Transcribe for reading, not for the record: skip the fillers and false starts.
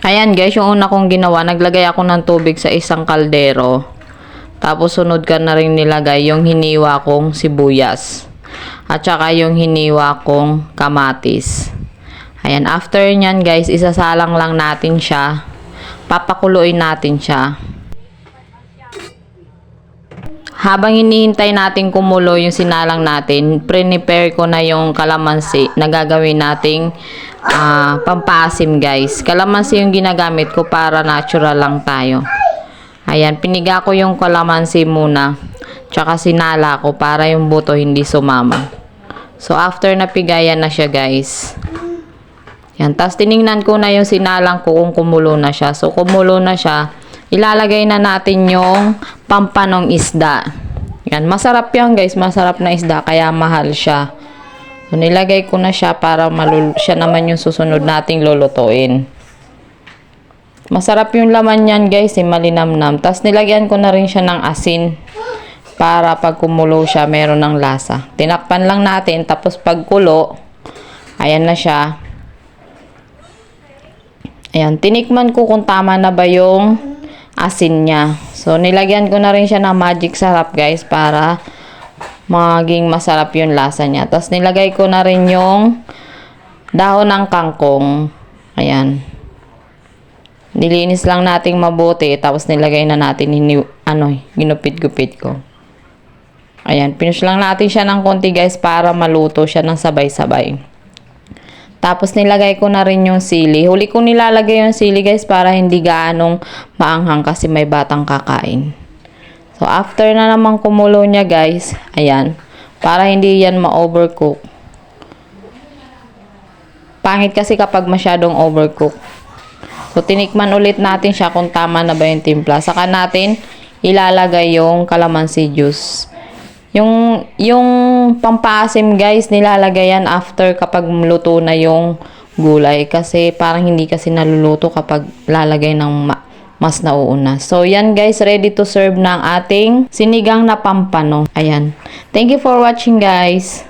Ayan guys, yung una kong ginawa, naglagay ako ng tubig sa isang kaldero. Tapos sunod ka na rin nilagay yung hiniwa kong sibuyas. At saka yung hiniwa kong kamatis. Ayan, after nyan guys, isasalang lang natin siya. Papakuluin natin siya. Habang hinihintay natin kumulo yung sinalang natin, prepare ko na yung kalamansi na gagawin nating pampaasim guys. Kalamansi yung ginagamit ko para natural lang tayo. Ayan, piniga ko yung kalamansi muna. Tsaka sinala ko para yung buto hindi sumama. So after napigayan na siya guys. Yan, tapos tiningnan ko na yung sinalang ko kung kumulo na siya. So kumulo na siya. Ilalagay na natin yung pampanong isda. Yan, masarap yan guys, masarap na isda kaya mahal siya. So, nilagay ko na siya para siya naman yung susunod nating lulutuin. Masarap yung laman yan guys, malinamnam. Tapos nilagyan ko na rin siya ng asin para pag kumulo siya meron ng lasa. Tinakpan lang natin tapos pag kulo, ayan na siya. Ayan, tinikman ko kung tama na ba yung asin niya. So, nilagyan ko na rin siya ng magic sarap guys para maging masarap yung lasa niya. Tapos, nilagay ko na rin yung dahon ng kangkong. Ayan. Nilinis lang nating mabuti. Tapos, nilagay na natin ginupit-gupit ko. Ayan. Pinush lang natin siya ng konti guys para maluto siya ng sabay-sabay. Tapos nilagay ko na rin yung sili. Huli ko nilalagay yung sili guys para hindi gaanong maanghang kasi may batang kakain. So after na naman kumulo niya guys, ayan, para hindi yan ma-overcook. Pangit kasi kapag masyadong overcook. So tinikman ulit natin siya kung tama na ba yung timpla. Saka natin ilalagay yung calamansi juice. Yung pampaasim guys, nilalagay yan after kapag luto na yung gulay. Kasi parang hindi kasi naluluto kapag lalagay ng mas nauuna. So yan guys, ready to serve na ang ating sinigang na pampano. Ayan. Thank you for watching guys.